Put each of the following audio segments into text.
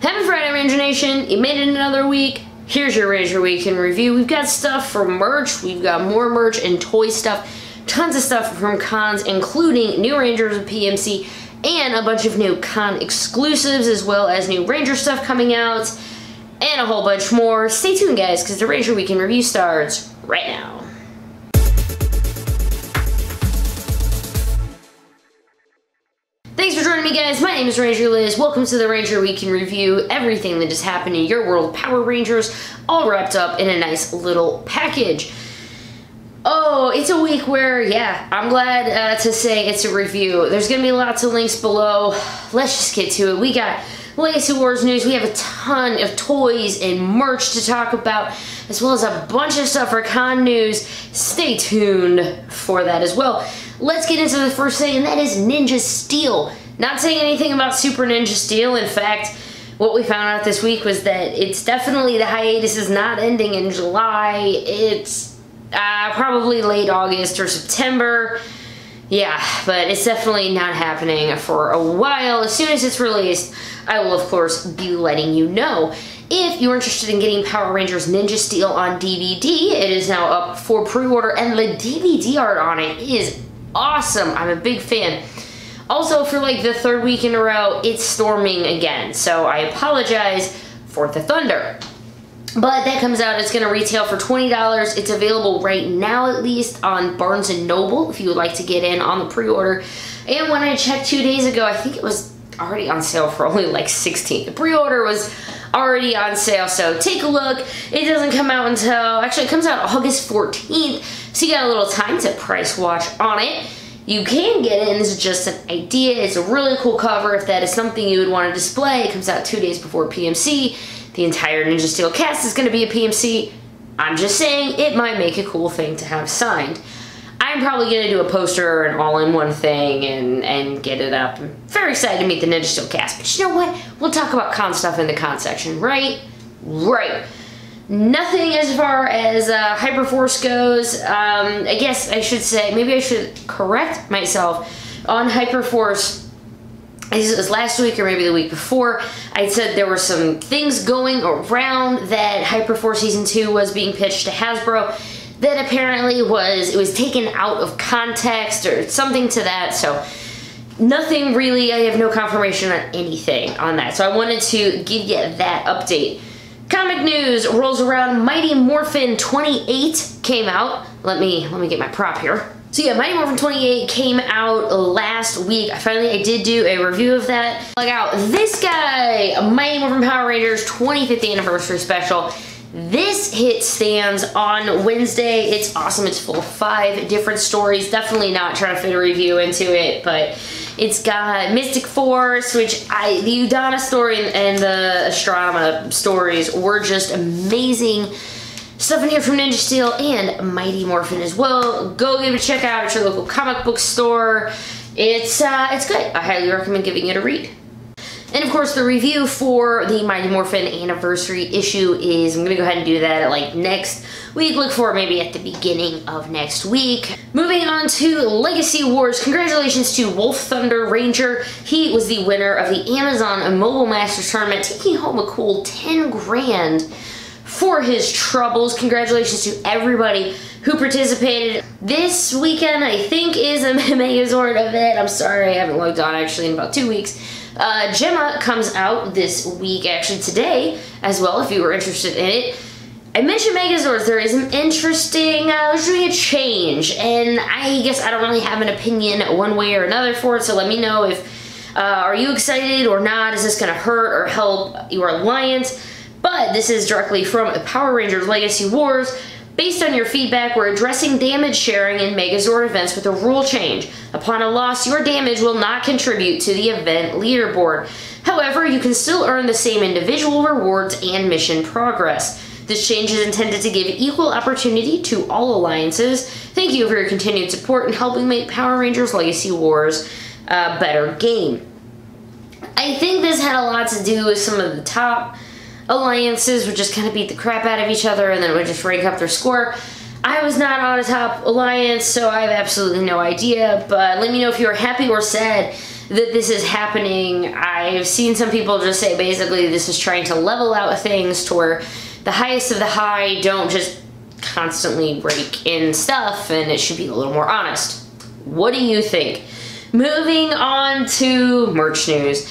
Happy Friday, Ranger Nation. You made it another week. Here's your Ranger Week in review. We've got stuff from merch. We've got more merch and toy stuff. Tons of stuff from cons, including new Rangers of PMC and a bunch of new con exclusives, as well as new Ranger stuff coming out, and a whole bunch more. Stay tuned, guys, because the Ranger Week in review starts right now. Thanks for joining me, guys. My name is Ranger Liz. Welcome to the Ranger Week in Review. Everything that just happened in your world, Power Rangers, all wrapped up in a nice little package. Oh, it's a week where, yeah, I'm glad to say it's a review. There's going to be lots of links below. Let's just get to it. We got Legacy Wars news. We have a ton of toys and merch to talk about, as well as a bunch of stuff for con news. Stay tuned for that as well. Let's get into the first thing, and that is Ninja Steel. Not saying anything about Super Ninja Steel. In fact, what we found out this week was that it's definitely, the hiatus is not ending in July. It's probably late August or September. Yeah, but it's definitely not happening for a while. As soon as it's released, I will, of course, be letting you know. If you're interested in getting Power Rangers Ninja Steel on DVD, it is now up for pre-order, and the DVD art on it is awesome. I'm a big fan. Also, for like the third week in a row, it's storming again, so I apologize for the thunder. But that comes out, it's going to retail for $20. It's available right now, at least, on Barnes & Noble, if you would like to get in on the pre-order. And when I checked 2 days ago, I think it was already on sale for only like $16. The pre-order was already on sale, so take a look. It doesn't come out until, actually it comes out August 14th, so you got a little time to price watch on it. You can get it, and this is just an idea. It's a really cool cover if that is something you would want to display. It comes out 2 days before PMC. The entire Ninja Steel cast is going to be a PMC. I'm just saying it might make a cool thing to have signed. I'm probably going to do a poster and all-in-one thing and get it up. I'm very excited to meet the Ninja Steel cast, but you know what? We'll talk about con stuff in the con section, right? Right. Nothing as far as Hyperforce goes. I guess I should say, maybe I should correct myself on Hyperforce. This was last week or maybe the week before. I said there were some things going around that Hyperforce Season 2 was being pitched to Hasbro that apparently it was taken out of context or something to that. So nothing really, I have no confirmation on anything on that. So I wanted to give you that update. Comic news rolls around. Mighty Morphin 28 came out. Let me get my prop here. So yeah, Mighty Morphin 28 came out last week. I did do a review of that. Check out this guy, Mighty Morphin Power Rangers 25th Anniversary Special. This hit stands on Wednesday. It's awesome. It's full of 5 different stories. Definitely not trying to fit a review into it, but it's got Mystic Force, which the Udana story and the Astronema stories were just amazing. Stuff in here from Ninja Steel and Mighty Morphin as well. Go give it a check out at your local comic book store. It's good. I highly recommend giving it a read. And of course, the review for the Mighty Morphin Anniversary issue is, I'm going to go ahead and do that at like next week. Look for it maybe at the beginning of next week. Moving on to Legacy Wars. Congratulations to Wolf Thunder Ranger. He was the winner of the Amazon Mobile Masters Tournament, taking home a cool 10 grand for his troubles. Congratulations to everybody who participated. This weekend, I think, is a Megazord event. I'm sorry, I haven't logged on actually in about 2 weeks. Gemma comes out this week, actually today as well, if you were interested in it. I mentioned Megazords. There is an interesting, there's doing a change, and I guess I don't really have an opinion one way or another for it, so let me know if, are you excited or not? Is this going to hurt or help your alliance? But this is directly from Power Rangers Legacy Wars. Based on your feedback, we're addressing damage sharing in Megazord events with a rule change. Upon a loss, your damage will not contribute to the event leaderboard. However, you can still earn the same individual rewards and mission progress. This change is intended to give equal opportunity to all alliances. Thank you for your continued support in helping make Power Rangers Legacy Wars a better game. I think this had a lot to do with some of the top alliances would just kind of beat the crap out of each other and then would just rank up their score. I was not on a top alliance, so I have absolutely no idea, but let me know if you are happy or sad that this is happening. I've seen some people just say basically this is trying to level out things to where the highest of the high don't just constantly rake in stuff, and it should be a little more honest. What do you think? Moving on to merch news.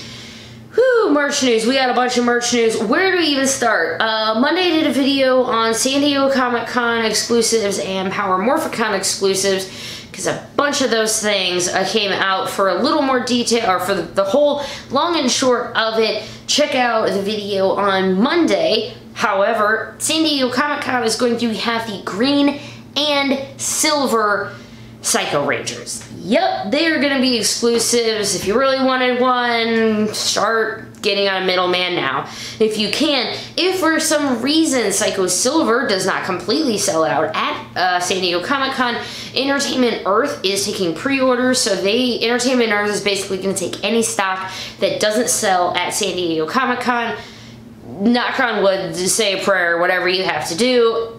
Whew, merch news. We got a bunch of merch news. Where do we even start? Monday I did a video on San Diego Comic-Con exclusives and Power Morphicon exclusives, because a bunch of those things came out. For a little more detail, or for the whole long and short of it, check out the video on Monday. However, San Diego Comic-Con is going to have the green and silver Psycho Rangers. Yep, they are going to be exclusives. If you really wanted one, start getting on a middleman now. If you can. If for some reason Psycho Silver does not completely sell out at San Diego Comic-Con, Entertainment Earth is taking pre-orders. So Entertainment Earth is basically going to take any stock that doesn't sell at San Diego Comic-Con. Knock on wood, say a prayer, whatever you have to do.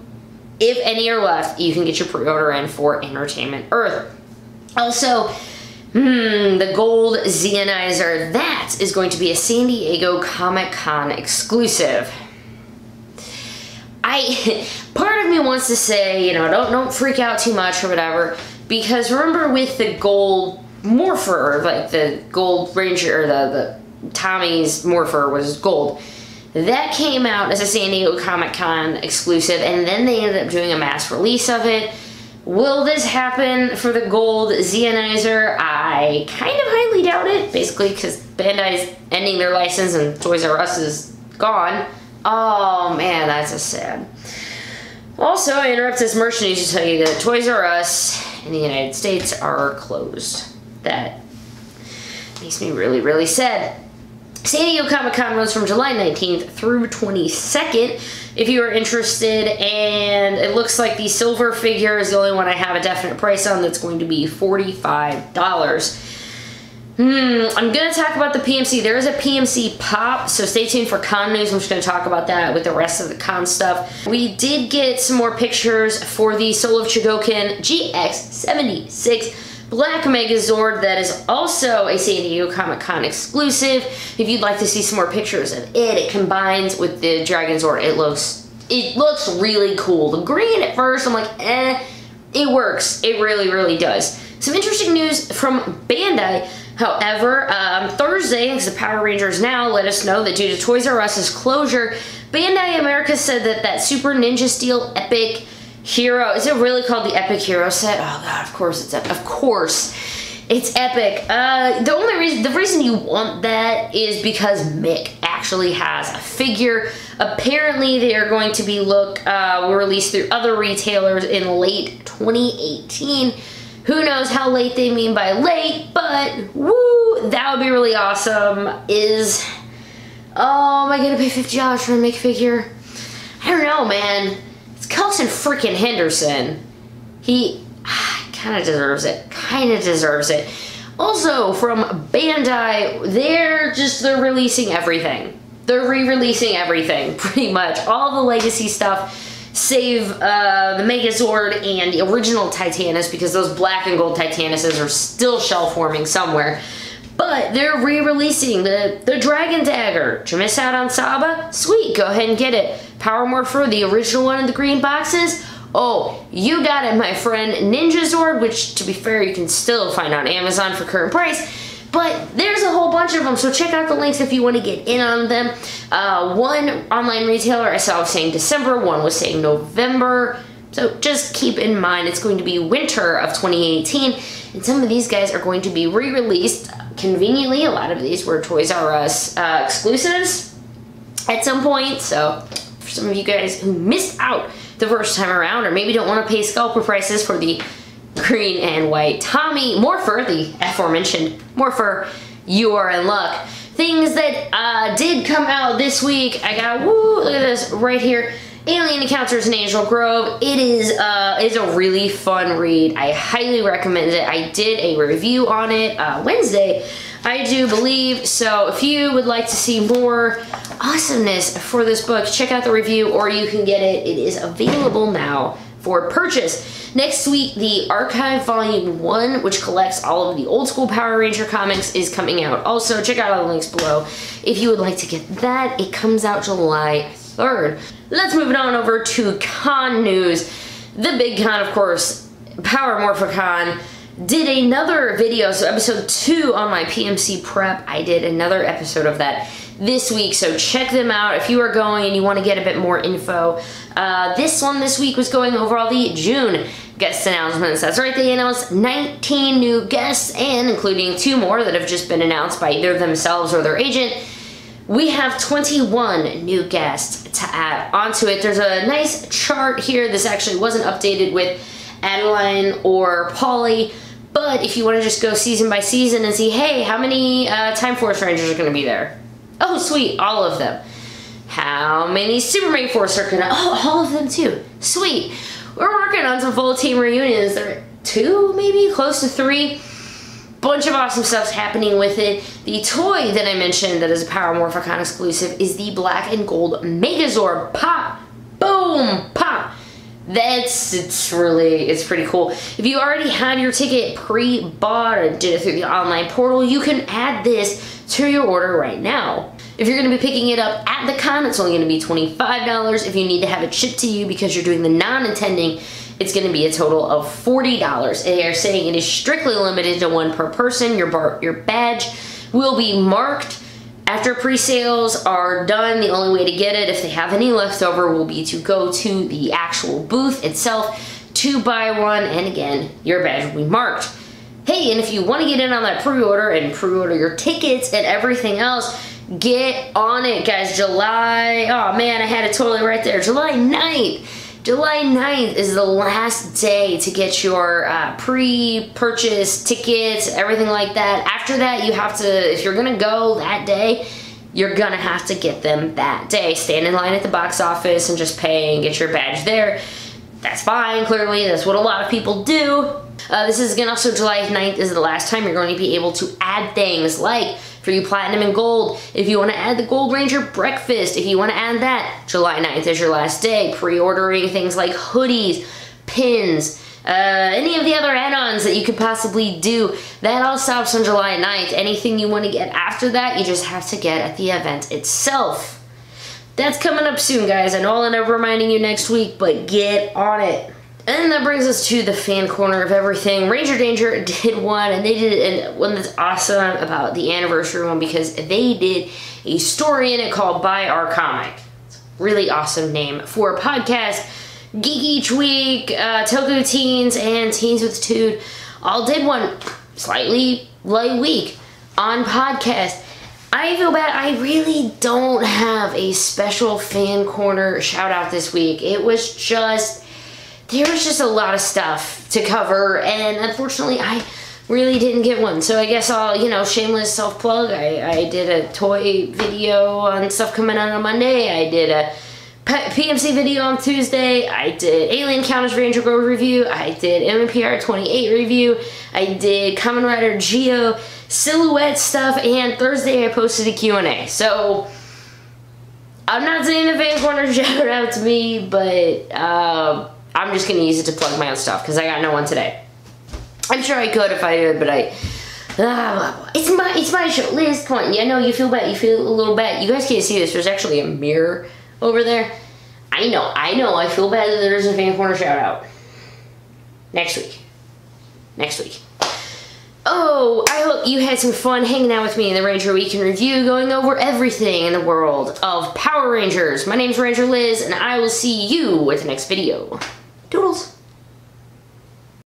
If any are left, you can get your pre-order in for Entertainment Earth. Also, the gold Zeonizer, that is going to be a San Diego Comic-Con exclusive. Part of me wants to say, you know, don't freak out too much or whatever, because remember with the gold Morpher, like the gold Ranger, or the Tommy's Morpher was gold. That came out as a San Diego Comic-Con exclusive, and then they ended up doing a mass release of it. Will this happen for the gold Zeonizer? I kind of highly doubt it, basically because Bandai's ending their license and Toys R Us is gone. Oh man, that's a sad. Also, I interrupt this merch news to tell you that Toys R Us in the United States are closed. That makes me really, really sad. San Diego Comic-Con runs from July 19th through 22nd. If you are interested, and it looks like the silver figure is the only one I have a definite price on. That's going to be $45. I'm going to talk about the PMC. There is a PMC pop, so stay tuned for con news. I'm just going to talk about that with the rest of the con stuff. We did get some more pictures for the Soul of Chogokin GX76 Black Megazord. That is also a San Diego Comic-Con exclusive. If you'd like to see some more pictures of it, it combines with the Dragon Zord. It looks really cool. The green at first, I'm like, it works. It really, really does. Some interesting news from Bandai. However, Thursday, because the Power Rangers Now let us know that due to Toys R Us's closure, Bandai America said that Super Ninja Steel Epic Hero, is it really called the Epic Hero set? Oh god, of course it's epic. Of course it's epic. The reason you want that is because Mick actually has a figure. Apparently they are going to be released through other retailers in late 2018. Who knows how late they mean by late, but woo, that would be really awesome. Oh, am I gonna pay $50 for a Mick figure? I don't know, man. It's Kelson freaking Henderson. He kind of deserves it. Also, from Bandai, they're releasing everything. They're re-releasing everything, pretty much. All the legacy stuff, save the Megazord and the original Titanus, because those black and gold Titanuses are still shelf forming somewhere. But they're re-releasing the Dragon Dagger. Did you miss out on Saba? Sweet, go ahead and get it. Power Morpher, the original one in the green boxes. Oh, you got it, my friend. Ninja Zord, which, to be fair, you can still find on Amazon for current price. But there's a whole bunch of them, so check out the links if you want to get in on them. One online retailer I saw was saying December, one was saying November. So just keep in mind it's going to be winter of 2018, and some of these guys are going to be re-released. Conveniently, a lot of these were Toys R Us exclusives at some point, so for some of you guys who missed out the first time around, or maybe don't want to pay scalper prices for the green and white Tommy Morpher, the aforementioned Morpher, you are in luck. Things that did come out this week, I got, look at this right here. Alien Encounters in Angel Grove. It is a really fun read. I highly recommend it. I did a review on it Wednesday, I do believe. So if you would like to see more awesomeness for this book, check out the review, or you can get it. It is available now for purchase. Next week, the Archive Volume 1, which collects all of the old school Power Ranger comics, is coming out. Also, check out all the links below if you would like to get that. It comes out July 3rd. Let's move it on over to con news. The big con, of course, Power Morphicon, did another video, so episode 2 on my PMC prep. I did another episode of that this week, so check them out if you are going and you want to get a bit more info. This one this week was going over all the June guest announcements. That's right, they announced 19 new guests, and including 2 more that have just been announced by either themselves or their agent. We have 21 new guests to add onto it. There's a nice chart here. This actually wasn't updated with Adeline or Polly, but if you want to just go season by season and see, hey, how many Time Force Rangers are going to be there? Oh, sweet, all of them. How many Super Mega Force are going to... Oh, all of them too. Sweet. We're working on some full team reunions. There are 2, maybe, close to 3. Bunch of awesome stuff's happening with it. The toy that I mentioned that is a Power Morphicon exclusive is the black and gold Megazord. Pop! Boom! Pop! It's pretty cool. If you already have your ticket pre-bought or did it through the online portal, you can add this to your order right now. If you're going to be picking it up at the con, it's only going to be $25. If you need to have it shipped to you because you're doing the non-intending, it's going to be a total of $40. They are saying it is strictly limited to 1 per person. Your badge will be marked. After pre-sales are done, the only way to get it, if they have any left over, will be to go to the actual booth itself to buy one, and again, your badge will be marked. Hey, and if you want to get in on that pre-order and pre-order your tickets and everything else, get on it, guys. July, oh man, I had it totally right there, July 9th. July 9th is the last day to get your pre-purchase tickets, everything like that. After that, you have to, if you're gonna go that day, you're gonna have to get them that day. Stand in line at the box office and just pay and get your badge there. That's fine, clearly, that's what a lot of people do. This is again also July 9th is the last time you're going to be able to add things like, for you Platinum and Gold, if you want to add the Gold Ranger Breakfast, if you want to add that, July 9th is your last day. Pre-ordering things like hoodies, pins, any of the other add-ons that you could possibly do, that all stops on July 9th. Anything you want to get after that, you just have to get at the event itself. That's coming up soon, guys. I know I'll end up reminding you next week, but get on it. And that brings us to the fan corner of everything. Ranger Danger did one, and they did one that's awesome about the anniversary one because they did a story in it called Buy Our Comic. It's a really awesome name for a podcast. Geek Each Week, Toku Teens, and Teens with Tude all did one slightly light week on podcast. I feel bad. I really don't have a special fan corner shout out this week. There was just a lot of stuff to cover, and unfortunately I really didn't get one. So I guess I'll, shameless self-plug. I did a toy video on stuff coming out on Monday. I did a PMC video on Tuesday. I did Alien Counters Ranger Go review. I did MMPR 28 review. I did Kamen Rider Geo silhouette stuff, and Thursday I posted a Q&A. So I'm not saying the fan corner shout out to me, but I'm just gonna use it to plug my own stuff because I got no one today. I'm sure I could if I did, but it's my show. Liz, come on. Yeah, no, you feel bad. You feel a little bad. You guys can't see this. There's actually a mirror over there. I know. I feel bad that there isn't a fan corner shout out. Next week. Oh, I hope you had some fun hanging out with me in the Ranger Week in Review, going over everything in the world of Power Rangers. My name's Ranger Liz, and I will see you with the next video. Doodles!